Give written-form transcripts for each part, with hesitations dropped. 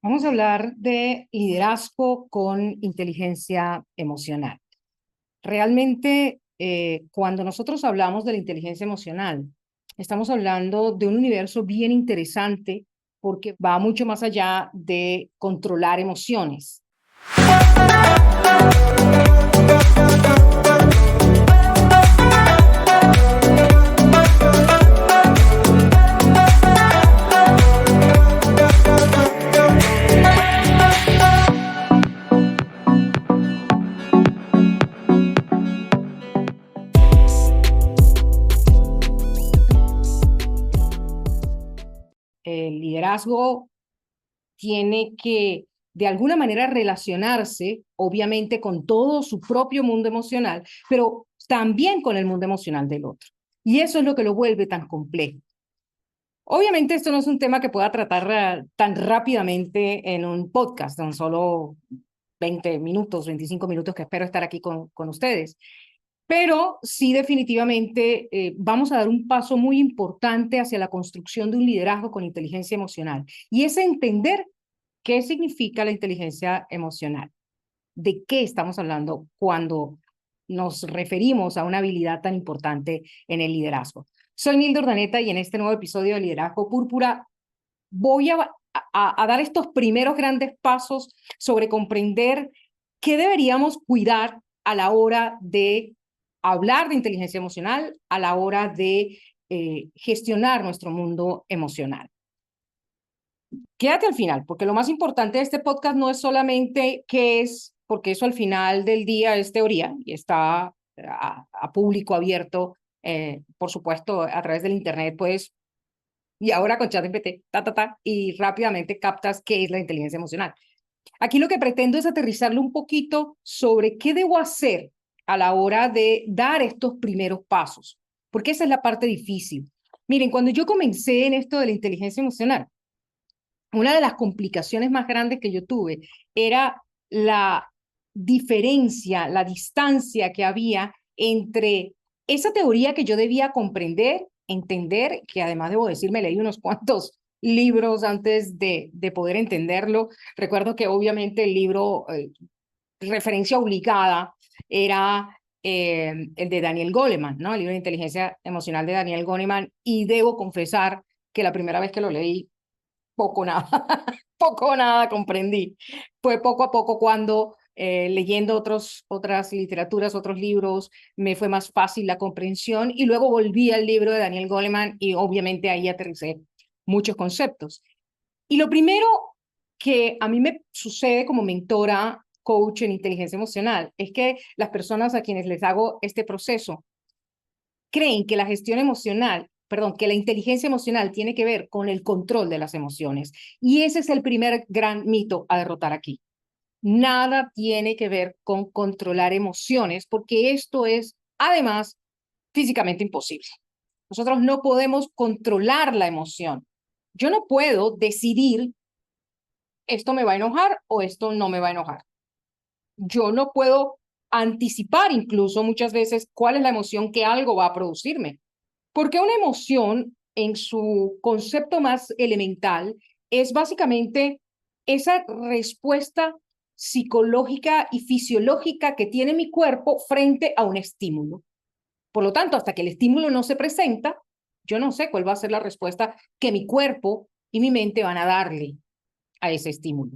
Vamos a hablar de liderazgo con inteligencia emocional. Realmente, cuando nosotros hablamos de la inteligencia emocional, estamos hablando de un universo bien interesante porque va mucho más allá de controlar emociones. El liderazgo tiene que, de alguna manera, relacionarse, obviamente, con todo su propio mundo emocional, pero también con el mundo emocional del otro. Y eso es lo que lo vuelve tan complejo. Obviamente, esto no es un tema que pueda tratar tan rápidamente en un podcast, en solo 20 minutos, 25 minutos que espero estar aquí con ustedes. Pero sí, definitivamente vamos a dar un paso muy importante hacia la construcción de un liderazgo con inteligencia emocional. Y es entender qué significa la inteligencia emocional. ¿De qué estamos hablando cuando nos referimos a una habilidad tan importante en el liderazgo? Soy Nilda Urdaneta y en este nuevo episodio de Liderazgo Púrpura voy a dar estos primeros grandes pasos sobre comprender qué deberíamos cuidar a la hora de hablar de inteligencia emocional, a la hora de gestionar nuestro mundo emocional. Quédate al final, porque lo más importante de este podcast no es solamente qué es, porque eso al final del día es teoría y está a público abierto, por supuesto, a través del Internet, pues, y ahora con ChatGPT, y rápidamente captas qué es la inteligencia emocional. Aquí lo que pretendo es aterrizarlo un poquito sobre qué debo hacer a la hora de dar estos primeros pasos, porque esa es la parte difícil. Miren, cuando yo comencé en esto de la inteligencia emocional, una de las complicaciones más grandes que yo tuve era la diferencia, la distancia que había entre esa teoría que yo debía comprender, entender, que además debo decir, me leí unos cuantos libros antes de poder entenderlo. Recuerdo que obviamente el libro, referencia obligada, era el de Daniel Goleman, ¿no? El libro de inteligencia emocional de Daniel Goleman, y debo confesar que la primera vez que lo leí, poco nada, poco nada comprendí. Fue poco a poco cuando leyendo otras literaturas, otros libros, me fue más fácil la comprensión y luego volví al libro de Daniel Goleman y obviamente ahí aterricé muchos conceptos. Y lo primero que a mí me sucede como mentora, coach en inteligencia emocional, es que las personas a quienes les hago este proceso creen que la gestión emocional, perdón, que la inteligencia emocional tiene que ver con el control de las emociones. Y ese es el primer gran mito a derrotar aquí. Nada tiene que ver con controlar emociones, porque esto es, además, físicamente imposible. Nosotros no podemos controlar la emoción. Yo no puedo decidir esto me va a enojar o esto no me va a enojar. Yo no puedo anticipar incluso muchas veces cuál es la emoción que algo va a producirme. Porque una emoción, en su concepto más elemental, es básicamente esa respuesta psicológica y fisiológica que tiene mi cuerpo frente a un estímulo. Por lo tanto, hasta que el estímulo no se presenta, yo no sé cuál va a ser la respuesta que mi cuerpo y mi mente van a darle a ese estímulo.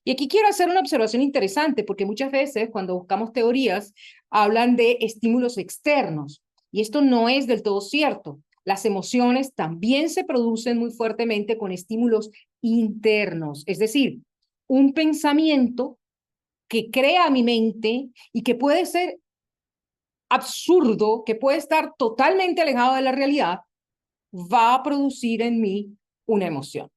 Y aquí quiero hacer una observación interesante, porque muchas veces cuando buscamos teorías hablan de estímulos externos, y esto no es del todo cierto. Las emociones también se producen muy fuertemente con estímulos internos, es decir, un pensamiento que crea mi mente y que puede ser absurdo, que puede estar totalmente alejado de la realidad, va a producir en mí una emoción.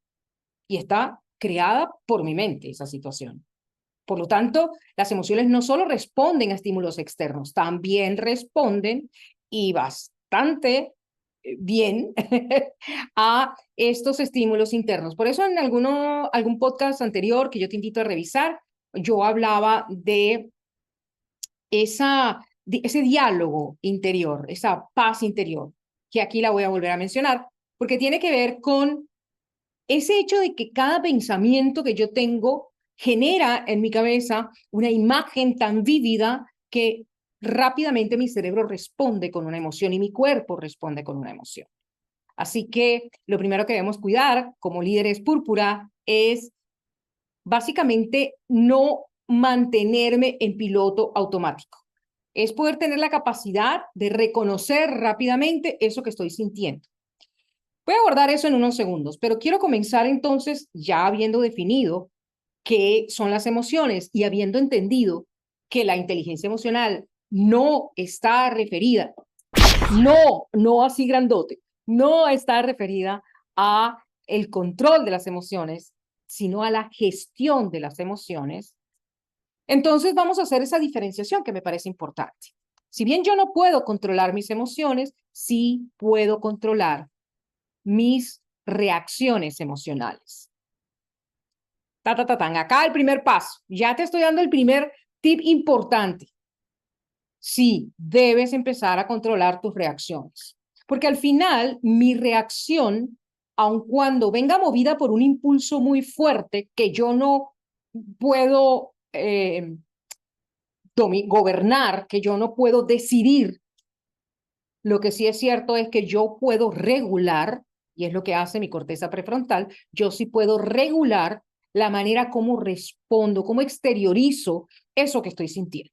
Y está creada por mi mente esa situación. Por lo tanto, las emociones no solo responden a estímulos externos, también responden y bastante bien a estos estímulos internos. Por eso en algún podcast anterior que yo te invito a revisar, yo hablaba de ese diálogo interior, esa paz interior, que aquí la voy a volver a mencionar, porque tiene que ver con ese hecho de que cada pensamiento que yo tengo genera en mi cabeza una imagen tan vívida que rápidamente mi cerebro responde con una emoción y mi cuerpo responde con una emoción. Así que lo primero que debemos cuidar como líderes púrpura es básicamente no mantenerme en piloto automático. Es poder tener la capacidad de reconocer rápidamente eso que estoy sintiendo. Voy a abordar eso en unos segundos, pero quiero comenzar entonces ya habiendo definido qué son las emociones y habiendo entendido que la inteligencia emocional no está referida, no así grandote, no está referida a el control de las emociones, sino a la gestión de las emociones. Entonces vamos a hacer esa diferenciación que me parece importante. Si bien yo no puedo controlar mis emociones, sí puedo controlar mis reacciones emocionales. Acá el primer paso. Ya te estoy dando el primer tip importante. Sí, debes empezar a controlar tus reacciones. Porque al final, mi reacción, aun cuando venga movida por un impulso muy fuerte que yo no puedo gobernar, que yo no puedo decidir, lo que sí es cierto es que yo puedo regular, y es lo que hace mi corteza prefrontal, yo sí puedo regular la manera como respondo, cómo exteriorizo eso que estoy sintiendo.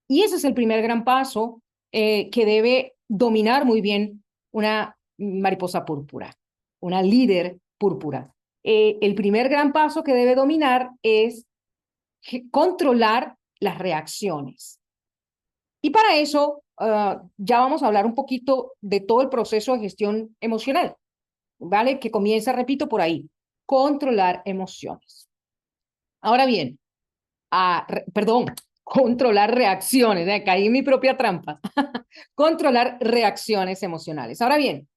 Y ese es el primer gran paso que debe dominar muy bien una mariposa púrpura, una líder púrpura. El primer gran paso que debe dominar es controlar las reacciones. Y para eso ya vamos a hablar un poquito de todo el proceso de gestión emocional, ¿vale? Que comienza, repito, por ahí, controlar emociones. Ahora bien, perdón, controlar reacciones, caí en mi propia trampa. Controlar reacciones emocionales. Ahora bien,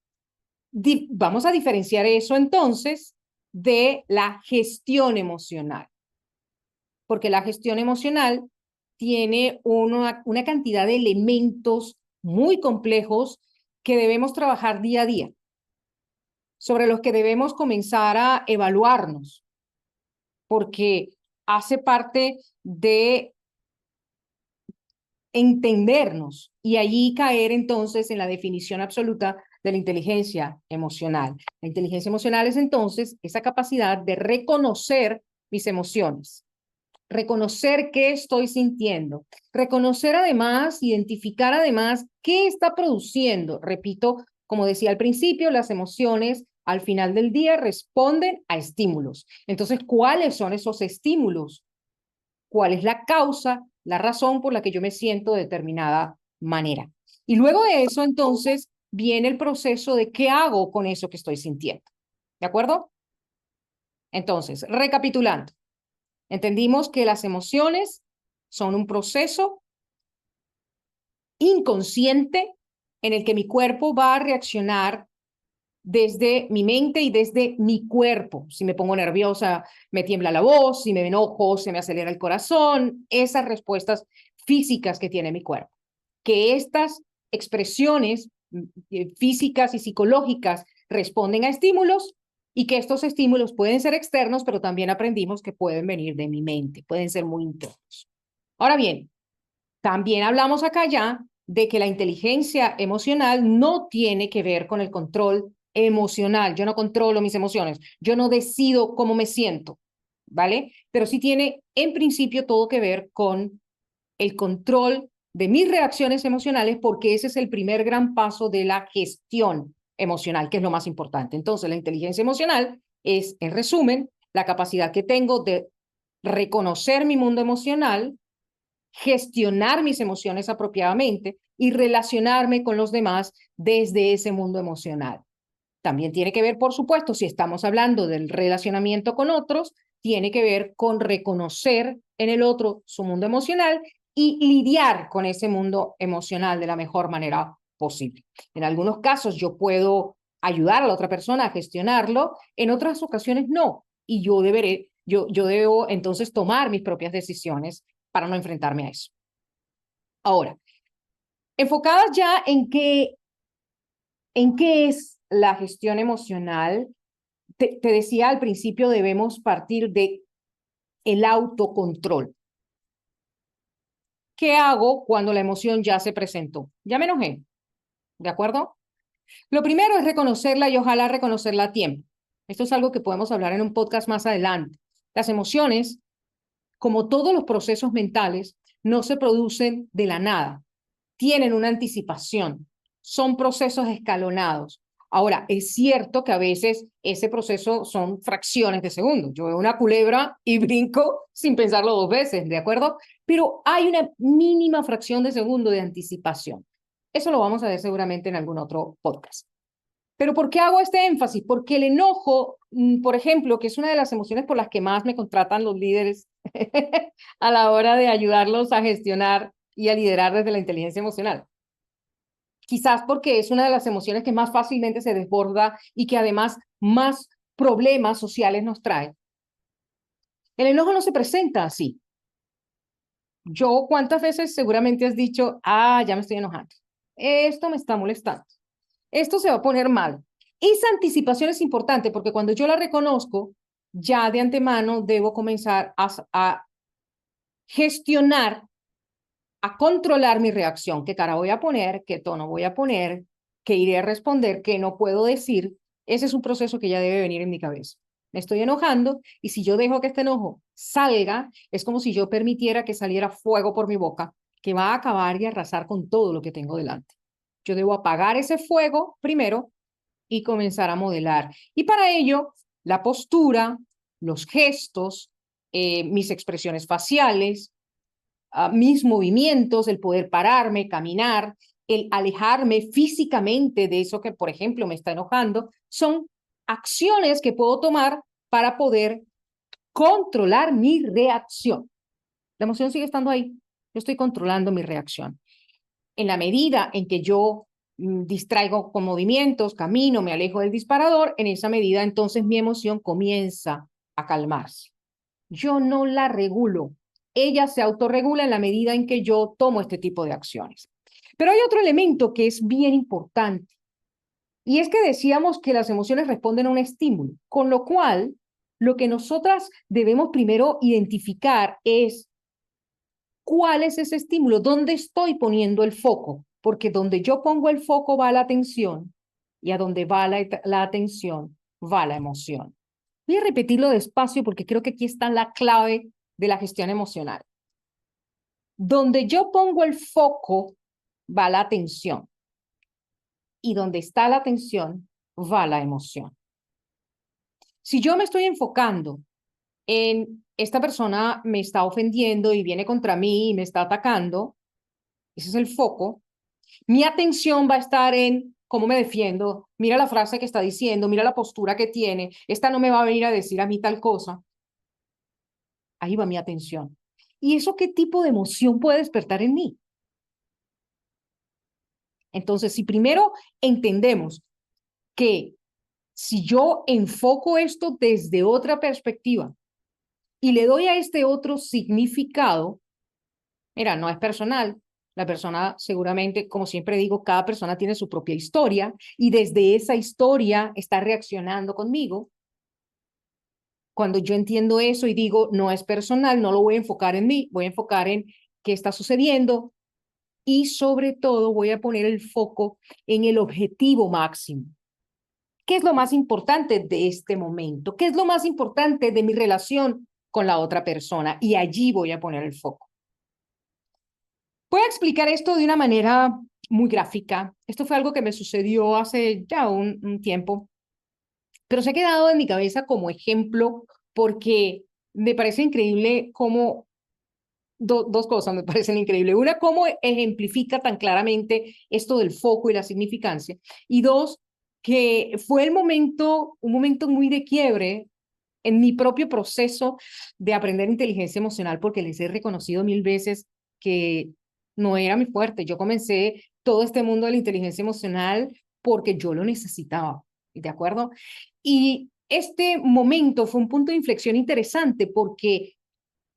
vamos a diferenciar eso entonces de la gestión emocional, porque la gestión emocional tiene una cantidad de elementos muy complejos que debemos trabajar día a día, sobre los que debemos comenzar a evaluarnos, porque hace parte de entendernos y allí caer entonces en la definición absoluta de la inteligencia emocional. La inteligencia emocional es entonces esa capacidad de reconocer mis emociones, reconocer qué estoy sintiendo, reconocer además, identificar además qué está produciendo. Repito, como decía al principio, las emociones al final del día responden a estímulos. Entonces, ¿cuáles son esos estímulos? ¿Cuál es la causa, la razón por la que yo me siento de determinada manera? Y luego de eso, entonces, viene el proceso de qué hago con eso que estoy sintiendo. ¿De acuerdo? Entonces, recapitulando. Entendimos que las emociones son un proceso inconsciente en el que mi cuerpo va a reaccionar desde mi mente y desde mi cuerpo. Si me pongo nerviosa, me tiembla la voz, si me enojo, se me acelera el corazón, esas respuestas físicas que tiene mi cuerpo. Que estas expresiones físicas y psicológicas responden a estímulos y que estos estímulos pueden ser externos, pero también aprendimos que pueden venir de mi mente, pueden ser muy internos. Ahora bien, también hablamos acá ya de que la inteligencia emocional no tiene que ver con el control emocional. Yo no controlo mis emociones, yo no decido cómo me siento, ¿vale? Pero sí tiene en principio todo que ver con el control de mis reacciones emocionales, porque ese es el primer gran paso de la gestión emocional, que es lo más importante. Entonces, la inteligencia emocional es, en resumen, la capacidad que tengo de reconocer mi mundo emocional, gestionar mis emociones apropiadamente y relacionarme con los demás desde ese mundo emocional. También tiene que ver, por supuesto, si estamos hablando del relacionamiento con otros, tiene que ver con reconocer en el otro su mundo emocional y lidiar con ese mundo emocional de la mejor manera posible. En algunos casos yo puedo ayudar a la otra persona a gestionarlo, en otras ocasiones no, y yo debo entonces tomar mis propias decisiones para no enfrentarme a eso. Ahora, enfocadas ya en qué es la gestión emocional, te decía al principio, debemos partir de el autocontrol. ¿Qué hago cuando la emoción ya se presentó? Ya me enojé, ¿de acuerdo? Lo primero es reconocerla y ojalá reconocerla a tiempo. Esto es algo que podemos hablar en un podcast más adelante. Las emociones, como todos los procesos mentales, no se producen de la nada. Tienen una anticipación. Son procesos escalonados. Ahora, es cierto que a veces ese proceso son fracciones de segundo. Yo veo una culebra y brinco sin pensarlo dos veces, ¿de acuerdo? Pero hay una mínima fracción de segundo de anticipación. Eso lo vamos a ver seguramente en algún otro podcast. Pero ¿por qué hago este énfasis? Porque el enojo, por ejemplo, que es una de las emociones por las que más me contratan los líderes a la hora de ayudarlos a gestionar y a liderar desde la inteligencia emocional. Quizás porque es una de las emociones que más fácilmente se desborda y que además más problemas sociales nos trae. El enojo no se presenta así. ¿Cuántas veces seguramente has dicho, ya me estoy enojando? Esto me está molestando. Esto se va a poner mal. Esa anticipación es importante porque cuando yo la reconozco, ya de antemano debo comenzar a gestionar, a controlar mi reacción. ¿Qué cara voy a poner? ¿Qué tono voy a poner? ¿Qué iré a responder? ¿Qué no puedo decir? Ese es un proceso que ya debe venir en mi cabeza. Me estoy enojando y si yo dejo que este enojo salga, es como si yo permitiera que saliera fuego por mi boca, que va a acabar y arrasar con todo lo que tengo delante. Yo debo apagar ese fuego primero y comenzar a modelar. Y para ello, la postura, los gestos, mis expresiones faciales, mis movimientos, el poder pararme, caminar, el alejarme físicamente de eso que, por ejemplo, me está enojando, son acciones que puedo tomar para poder controlar mi reacción. La emoción sigue estando ahí. Yo estoy controlando mi reacción. En la medida en que yo distraigo con movimientos, camino, me alejo del disparador, en esa medida entonces mi emoción comienza a calmarse. Yo no la regulo. Ella se autorregula en la medida en que yo tomo este tipo de acciones. Pero hay otro elemento que es bien importante, y es que decíamos que las emociones responden a un estímulo, con lo cual lo que nosotras debemos primero identificar es cuál es ese estímulo, dónde estoy poniendo el foco, porque donde yo pongo el foco va la atención y a donde va la atención va la emoción. Voy a repetirlo despacio porque creo que aquí está la clave de la gestión emocional. Donde yo pongo el foco va la atención y donde está la atención va la emoción. Si yo me estoy enfocando en esta persona me está ofendiendo y viene contra mí y me está atacando, ese es el foco, mi atención va a estar en cómo me defiendo, mira la frase que está diciendo, mira la postura que tiene, esta no me va a venir a decir a mí tal cosa. Ahí va mi atención. ¿Y eso qué tipo de emoción puede despertar en mí? Entonces, si primero entendemos que si yo enfoco esto desde otra perspectiva y le doy a este otro significado, mira, no es personal. La persona seguramente, como siempre digo, cada persona tiene su propia historia y desde esa historia está reaccionando conmigo. Cuando yo entiendo eso y digo, no es personal, no lo voy a enfocar en mí, voy a enfocar en qué está sucediendo y sobre todo voy a poner el foco en el objetivo máximo. ¿Qué es lo más importante de este momento? ¿Qué es lo más importante de mi relación con la otra persona? Y allí voy a poner el foco. Voy a explicar esto de una manera muy gráfica. Esto fue algo que me sucedió hace ya un tiempo, pero se ha quedado en mi cabeza como ejemplo porque me parece increíble cómo dos cosas me parecen increíbles. Una, cómo ejemplifica tan claramente esto del foco y la significancia. Y dos, que fue un momento muy de quiebre en mi propio proceso de aprender inteligencia emocional, porque les he reconocido 1000 veces que no era mi fuerte. Yo comencé todo este mundo de la inteligencia emocional porque yo lo necesitaba, ¿de acuerdo? Y este momento fue un punto de inflexión interesante porque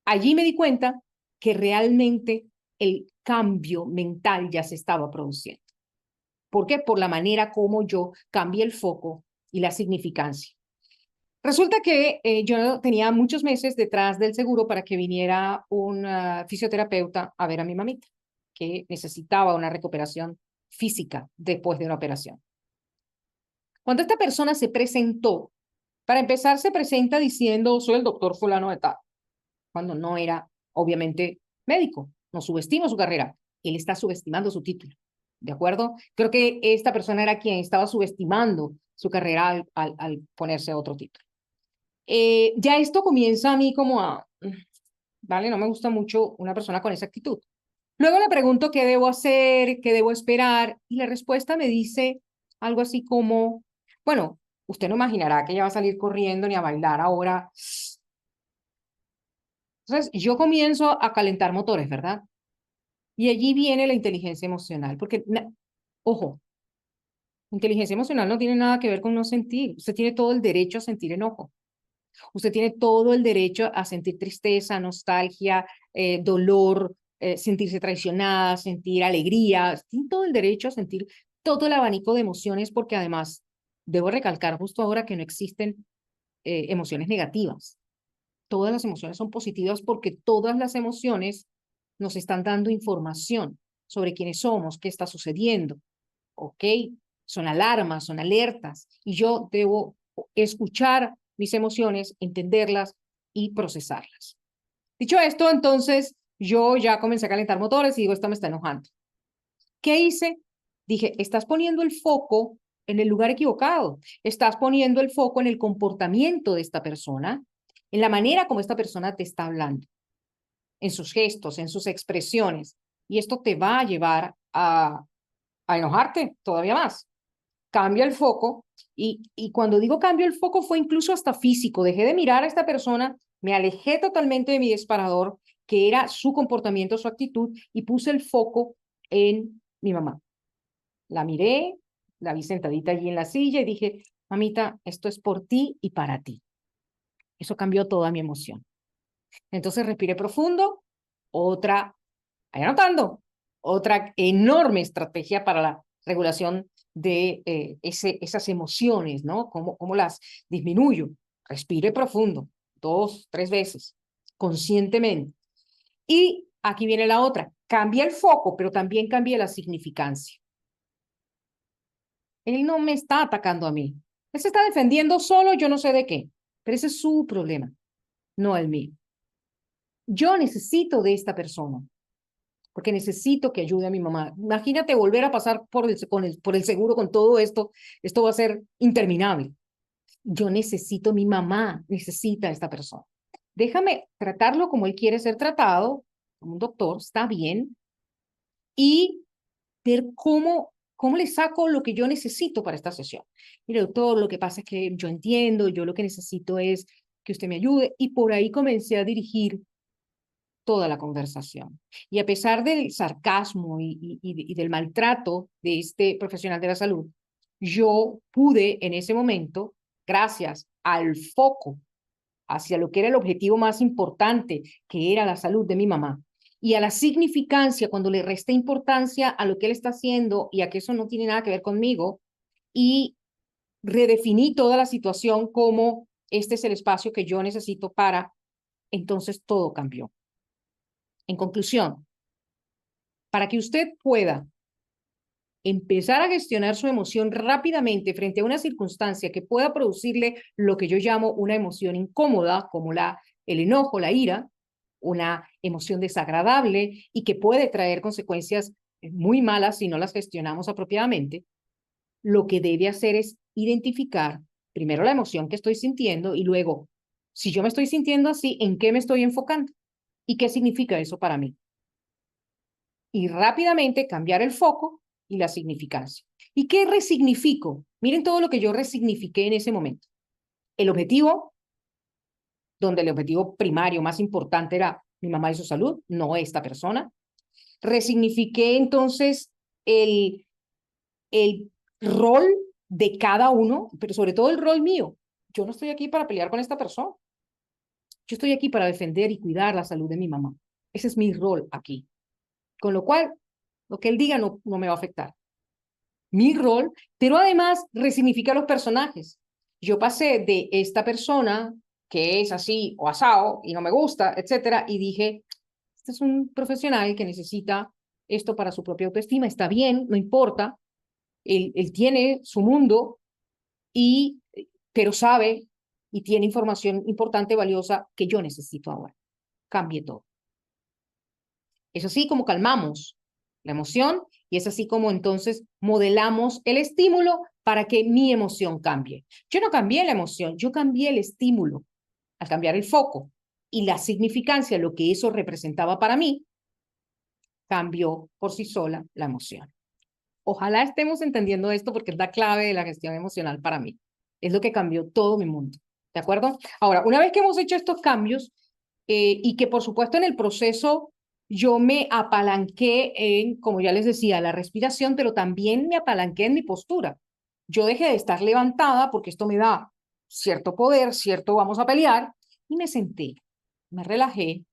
allí me di cuenta que realmente el cambio mental ya se estaba produciendo. ¿Por qué? Por la manera como yo cambié el foco y la significancia. Resulta que yo tenía muchos meses detrás del seguro para que viniera un fisioterapeuta a ver a mi mamita, que necesitaba una recuperación física después de una operación. Cuando esta persona se presentó, para empezar se presenta diciendo, soy el doctor fulano de tal, cuando no era, obviamente, médico. No subestimo su carrera. Él está subestimando su título. ¿De acuerdo? Creo que esta persona era quien estaba subestimando su carrera al ponerse otro título. Ya esto comienza a mí como a, vale, no me gusta mucho una persona con esa actitud. Luego le pregunto qué debo hacer, qué debo esperar, y la respuesta me dice algo así como, bueno, usted no imaginará que ella va a salir corriendo ni a bailar ahora. Entonces, yo comienzo a calentar motores, ¿verdad? Y allí viene la inteligencia emocional, porque, ojo, inteligencia emocional no tiene nada que ver con no sentir. Usted tiene todo el derecho a sentir enojo. Usted tiene todo el derecho a sentir tristeza, nostalgia, dolor, sentirse traicionada, sentir alegría. Tiene todo el derecho a sentir todo el abanico de emociones, porque además, debo recalcar justo ahora que no existen emociones negativas. Todas las emociones son positivas porque todas las emociones nos están dando información sobre quiénes somos, qué está sucediendo, ¿ok? Son alarmas, son alertas, y yo debo escuchar mis emociones, entenderlas y procesarlas. Dicho esto, entonces yo ya comencé a calentar motores y digo, esto me está enojando. ¿Qué hice? Dije, estás poniendo el foco en el lugar equivocado, estás poniendo el foco en el comportamiento de esta persona, en la manera como esta persona te está hablando, en sus gestos, en sus expresiones, y esto te va a llevar a enojarte todavía más. Cambia el foco y cuando digo cambio el foco fue incluso hasta físico. Dejé de mirar a esta persona, me alejé totalmente de mi disparador, que era su comportamiento, su actitud, y puse el foco en mi mamá. La miré, la vi sentadita allí en la silla y dije, mamita, esto es por ti y para ti. Eso cambió toda mi emoción. Entonces respiré profundo, otra, vaya anotando, otra enorme estrategia para la regulación de esas emociones, ¿no? ¿Cómo las disminuyo? Respire profundo, 2, 3 veces, conscientemente. Y aquí viene la otra, cambia el foco, pero también cambia la significancia. Él no me está atacando a mí. Él se está defendiendo solo, yo no sé de qué, pero ese es su problema, no el mío. Yo necesito de esta persona, porque necesito que ayude a mi mamá. Imagínate volver a pasar por el seguro con todo esto va a ser interminable. Yo necesito, mi mamá necesita a esta persona. Déjame tratarlo como él quiere ser tratado, como un doctor, está bien, y ver cómo le saco lo que yo necesito para esta sesión. Mire, doctor, lo que pasa es que yo entiendo, yo lo que necesito es que usted me ayude, y por ahí comencé a dirigir toda la conversación. Y a pesar del sarcasmo y del maltrato de este profesional de la salud, yo pude en ese momento, gracias al foco hacia lo que era el objetivo más importante, que era la salud de mi mamá, y a la significancia, cuando le resté importancia a lo que él está haciendo y a que eso no tiene nada que ver conmigo, y redefiní toda la situación como este es el espacio que yo necesito para, entonces todo cambió. En conclusión, para que usted pueda empezar a gestionar su emoción rápidamente frente a una circunstancia que pueda producirle lo que yo llamo una emoción incómoda, como el enojo, la ira, una emoción desagradable y que puede traer consecuencias muy malas si no las gestionamos apropiadamente, lo que debe hacer es identificar primero la emoción que estoy sintiendo y luego, si yo me estoy sintiendo así, ¿en qué me estoy enfocando? ¿Y qué significa eso para mí? Y rápidamente cambiar el foco y la significancia. ¿Y qué resignifico? Miren todo lo que yo resignifiqué en ese momento. El objetivo, donde el objetivo primario más importante era mi mamá y su salud, no esta persona. Resignifiqué entonces el, el rol de cada uno, pero sobre todo el rol mío. Yo no estoy aquí para pelear con esta persona. Yo estoy aquí para defender y cuidar la salud de mi mamá. Ese es mi rol aquí. Con lo cual, lo que él diga no me va a afectar. Mi rol, pero además resignifica los personajes. Yo pasé de esta persona que es así o asao y no me gusta, etcétera, y dije, este es un profesional que necesita esto para su propia autoestima, está bien, no importa, él tiene su mundo, y, pero sabe y tiene información importante, valiosa, que yo necesito ahora. Cambie todo. Es así como calmamos la emoción y es así como entonces modelamos el estímulo para que mi emoción cambie. Yo no cambié la emoción, yo cambié el estímulo al cambiar el foco y la significancia, lo que eso representaba para mí, cambió por sí sola la emoción. Ojalá estemos entendiendo esto porque es la clave de la gestión emocional para mí. Es lo que cambió todo mi mundo. ¿De acuerdo? Ahora, una vez que hemos hecho estos cambios y que por supuesto en el proceso yo me apalanqué en, como ya les decía, la respiración, pero también me apalanqué en mi postura. Yo dejé de estar levantada porque esto me da cierto poder, cierto vamos a pelear, y me senté, me relajé,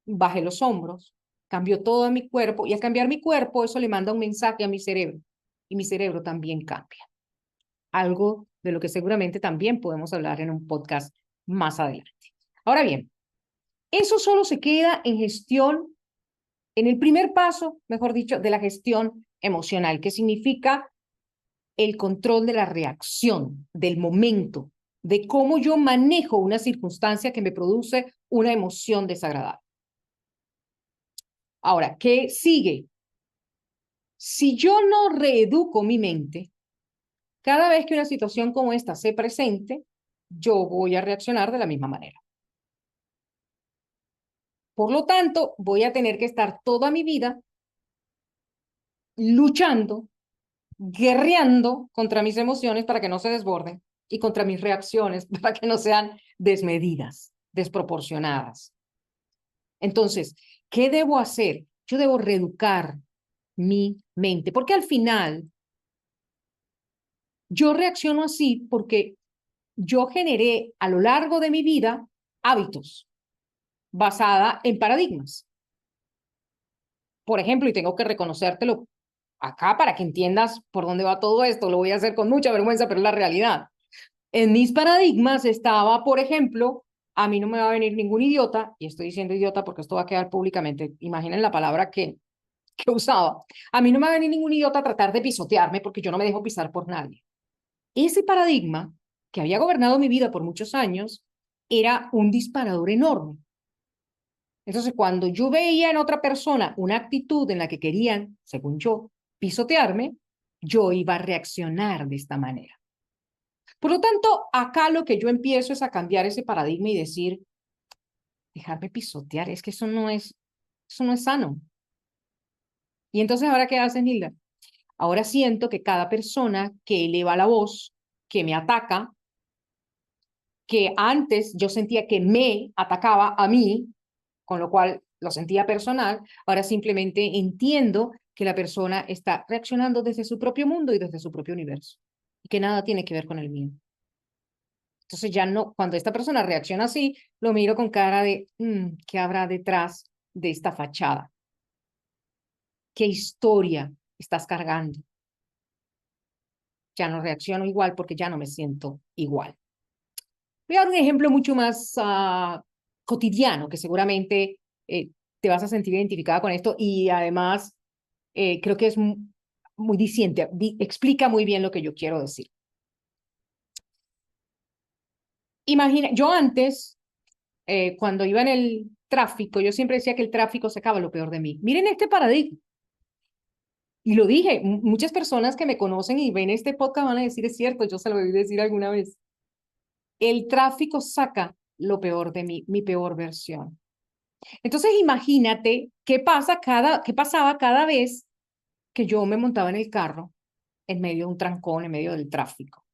bajé los hombros, cambió todo en mi cuerpo y al cambiar mi cuerpo eso le manda un mensaje a mi cerebro y mi cerebro también cambia. Algo de lo que seguramente también podemos hablar en un podcast más adelante. Ahora bien, eso solo se queda en gestión, en el primer paso, mejor dicho, de la gestión emocional, que significa el control de la reacción, del momento, de cómo yo manejo una circunstancia que me produce una emoción desagradable. Ahora, ¿qué sigue? Si yo no reeduco mi mente, cada vez que una situación como esta se presente, yo voy a reaccionar de la misma manera. Por lo tanto, voy a tener que estar toda mi vida luchando, guerreando contra mis emociones para que no se desborden y contra mis reacciones para que no sean desmedidas, desproporcionadas. Entonces, ¿qué debo hacer? Yo debo reeducar mi mente, porque al final yo reacciono así porque yo generé a lo largo de mi vida hábitos basada en paradigmas. Por ejemplo, y tengo que reconocértelo acá para que entiendas por dónde va todo esto, lo voy a hacer con mucha vergüenza, pero es la realidad. En mis paradigmas estaba, por ejemplo, a mí no me va a venir ningún idiota, y estoy diciendo idiota porque esto va a quedar públicamente, imaginen la palabra que usaba, a mí no me va a venir ningún idiota a tratar de pisotearme porque yo no me dejo pisar por nadie. Ese paradigma que había gobernado mi vida por muchos años era un disparador enorme. Entonces, cuando yo veía en otra persona una actitud en la que querían, según yo, pisotearme, yo iba a reaccionar de esta manera. Por lo tanto, acá lo que yo empiezo es a cambiar ese paradigma y decir, dejarme pisotear, es que eso no es sano. Y entonces, ¿ahora qué hace Hilda? Ahora siento que cada persona que eleva la voz, que me ataca, que antes yo sentía que me atacaba a mí, con lo cual lo sentía personal, ahora simplemente entiendo que la persona está reaccionando desde su propio mundo y desde su propio universo, y que nada tiene que ver con el mío. Entonces ya no, cuando esta persona reacciona así, lo miro con cara de, ¿qué habrá detrás de esta fachada? ¿Qué historia estás cargando? Ya no reacciono igual porque ya no me siento igual. Voy a dar un ejemplo mucho más cotidiano, que seguramente te vas a sentir identificada con esto y además creo que es muy diciente, explica muy bien lo que yo quiero decir. Imagina, yo antes, cuando iba en el tráfico, yo siempre decía que el tráfico sacaba lo peor de mí. Miren este paradigma. Y lo dije, muchas personas que me conocen y ven este podcast van a decir, es cierto, yo se lo debí decir alguna vez. El tráfico saca lo peor de mí, mi peor versión. Entonces imagínate qué pasaba cada vez que yo me montaba en el carro en medio de un trancón, en medio del tráfico.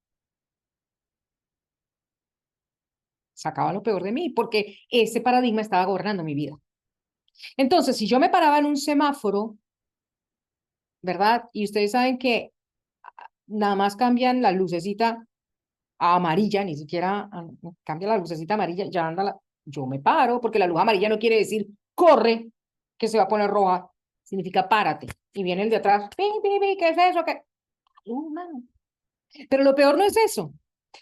Sacaba lo peor de mí porque ese paradigma estaba gobernando mi vida. Entonces, si yo me paraba en un semáforo, ¿verdad? Y ustedes saben que nada más cambian la lucecita a amarilla, ni siquiera cambia la lucecita amarilla, ya anda yo me paro porque la luz amarilla no quiere decir corre, que se va a poner roja, significa párate. Y viene el de atrás, pi, pi, pi, ¿qué es eso? ¿Qué? Pero lo peor no es eso.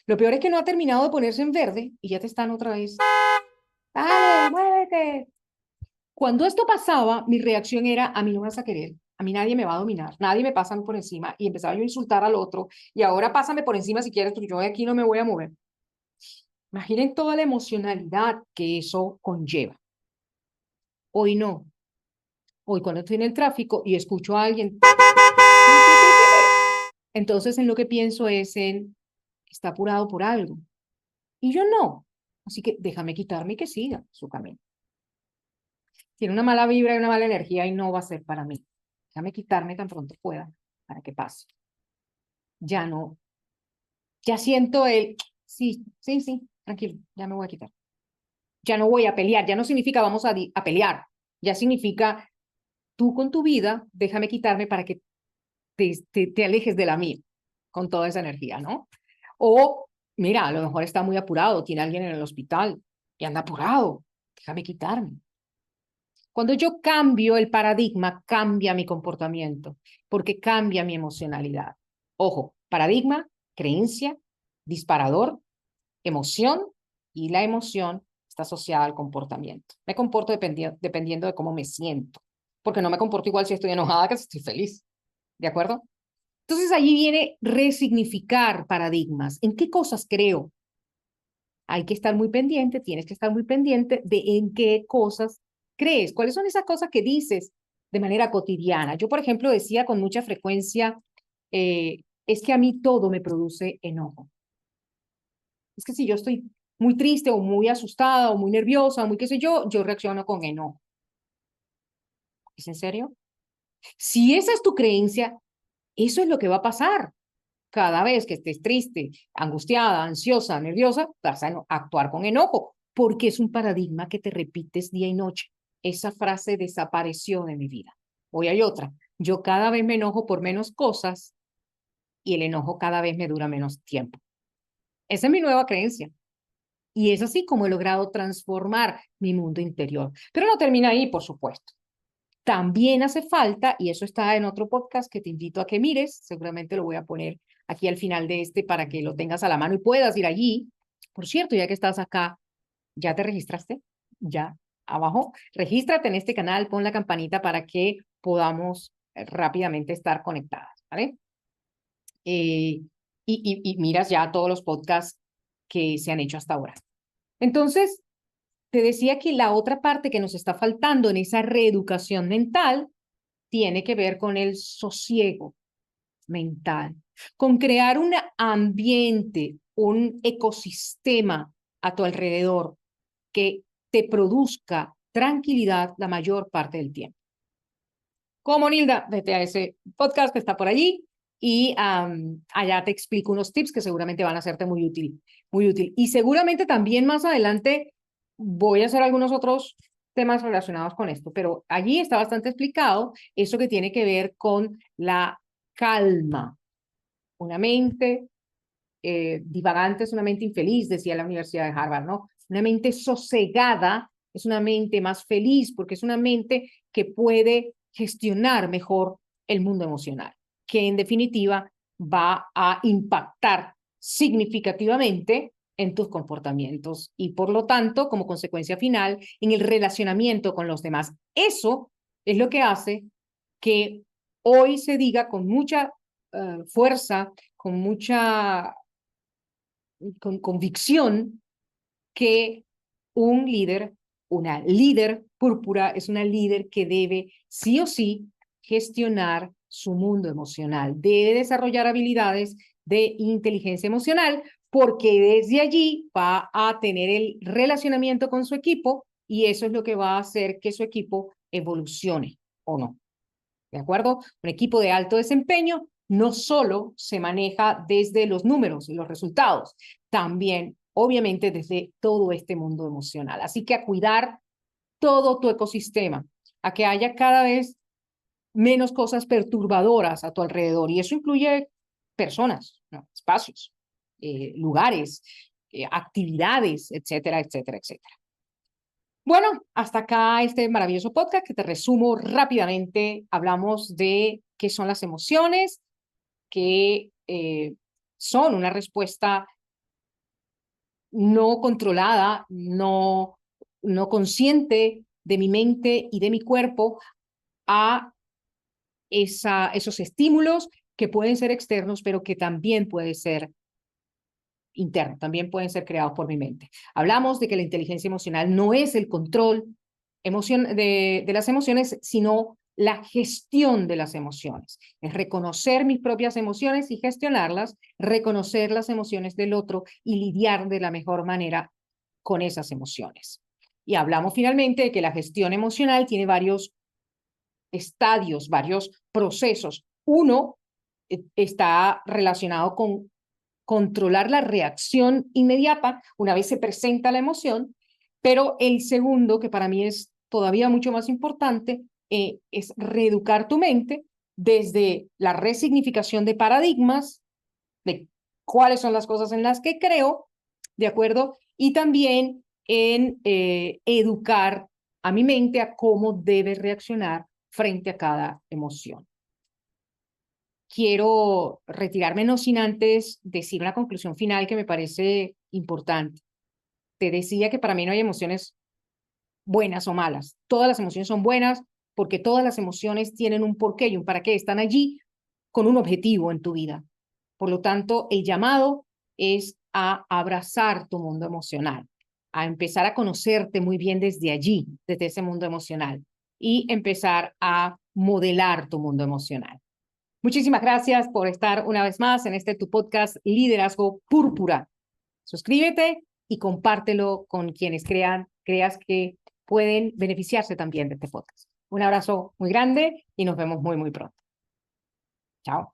Lo peor es que no ha terminado de ponerse en verde y ya te están otra vez. Dale, muévete. Cuando esto pasaba, mi reacción era, a mí no me vas a querer, a mí nadie me va a dominar, nadie me pasa por encima, y empezaba yo a insultar al otro, y ahora pásame por encima si quieres, porque yo de aquí no me voy a mover. Imaginen toda la emocionalidad que eso conlleva. Hoy no. Hoy cuando estoy en el tráfico y escucho a alguien, entonces en lo que pienso es en, está apurado por algo. Y yo no. Así que déjame quitarme y que siga su camino. Tiene una mala vibra y una mala energía y no va a ser para mí. Déjame quitarme tan pronto pueda para que pase. Ya no, ya siento el, sí, sí, sí, tranquilo, ya me voy a quitar. Ya no voy a pelear, ya no significa vamos a pelear, ya significa tú con tu vida, déjame quitarme para que te alejes de la mía con toda esa energía, ¿no? O, mira, a lo mejor está muy apurado, tiene alguien en el hospital y anda apurado, déjame quitarme. Cuando yo cambio el paradigma, cambia mi comportamiento, porque cambia mi emocionalidad. Ojo, paradigma, creencia, disparador, emoción, y la emoción está asociada al comportamiento. Me comporto dependiendo de cómo me siento, porque no me comporto igual si estoy enojada que si estoy feliz. ¿De acuerdo? Entonces allí viene resignificar paradigmas. ¿En qué cosas creo? Hay que estar muy pendiente, tienes que estar muy pendiente de en qué cosas crees. ¿Cuáles son esas cosas que dices de manera cotidiana? Yo, por ejemplo, decía con mucha frecuencia, es que a mí todo me produce enojo. Es que si yo estoy muy triste o muy asustada o muy nerviosa o muy qué sé yo reacciono con enojo. ¿Es en serio? Si esa es tu creencia, eso es lo que va a pasar. Cada vez que estés triste, angustiada, ansiosa, nerviosa, vas a actuar con enojo, porque es un paradigma que te repites día y noche. Esa frase desapareció de mi vida. Hoy hay otra. Yo cada vez me enojo por menos cosas y el enojo cada vez me dura menos tiempo. Esa es mi nueva creencia. Y es así como he logrado transformar mi mundo interior. Pero no termina ahí, por supuesto. También hace falta, y eso está en otro podcast que te invito a que mires, seguramente lo voy a poner aquí al final de este para que lo tengas a la mano y puedas ir allí. Por cierto, ya que estás acá, ¿ya te registraste? Ya, abajo. Regístrate en este canal, pon la campanita para que podamos rápidamente estar conectadas, ¿vale? Y miras ya todos los podcasts que se han hecho hasta ahora. Entonces, te decía que la otra parte que nos está faltando en esa reeducación mental tiene que ver con el sosiego mental, con crear un ambiente, un ecosistema a tu alrededor que te produzca tranquilidad la mayor parte del tiempo. Como Nilda, vete a ese podcast que está por allí y allá te explico unos tips que seguramente van a hacerte muy útil, muy útil. Y seguramente también más adelante voy a hacer algunos otros temas relacionados con esto, pero allí está bastante explicado eso que tiene que ver con la calma. Una mente divagante es una mente infeliz, decía la Universidad de Harvard, ¿no? Una mente sosegada es una mente más feliz porque es una mente que puede gestionar mejor el mundo emocional, que en definitiva va a impactar significativamente en tus comportamientos y por lo tanto, como consecuencia final, en el relacionamiento con los demás. Eso es lo que hace que hoy se diga con mucha fuerza, con mucha con convicción que un líder, una líder púrpura, es una líder que debe sí o sí gestionar su mundo emocional, debe desarrollar habilidades de inteligencia emocional, porque desde allí va a tener el relacionamiento con su equipo y eso es lo que va a hacer que su equipo evolucione o no. ¿De acuerdo? Un equipo de alto desempeño no solo se maneja desde los números y los resultados, también, obviamente, desde todo este mundo emocional. Así que a cuidar todo tu ecosistema, a que haya cada vez menos cosas perturbadoras a tu alrededor. Y eso incluye personas, ¿no? Espacios, lugares, actividades, etcétera, etcétera, etcétera. Bueno, hasta acá este maravilloso podcast que te resumo rápidamente. Hablamos de qué son las emociones, que son una respuesta no controlada, no consciente de mi mente y de mi cuerpo a esos estímulos que pueden ser externos, pero que también pueden ser internos, también pueden ser creados por mi mente. Hablamos de que la inteligencia emocional no es el control de las emociones, sino la gestión de las emociones. Es reconocer mis propias emociones y gestionarlas, reconocer las emociones del otro y lidiar de la mejor manera con esas emociones. Y hablamos finalmente de que la gestión emocional tiene varios estadios, varios procesos. Uno está relacionado con controlar la reacción inmediata una vez se presenta la emoción, pero el segundo, que para mí es todavía mucho más importante, es reeducar tu mente desde la resignificación de paradigmas, de cuáles son las cosas en las que creo, ¿de acuerdo? Y también en educar a mi mente a cómo debe reaccionar frente a cada emoción. Quiero retirarme no sin antes decir una conclusión final que me parece importante. Te decía que para mí no hay emociones buenas o malas. Todas las emociones son buenas porque todas las emociones tienen un porqué y un para qué. Están allí con un objetivo en tu vida. Por lo tanto, el llamado es a abrazar tu mundo emocional, a empezar a conocerte muy bien desde allí, desde ese mundo emocional, y empezar a modelar tu mundo emocional. Muchísimas gracias por estar una vez más en este tu podcast Liderazgo Púrpura. Suscríbete y compártelo con quienes creas que pueden beneficiarse también de este podcast. Un abrazo muy grande y nos vemos muy, muy pronto. Chao.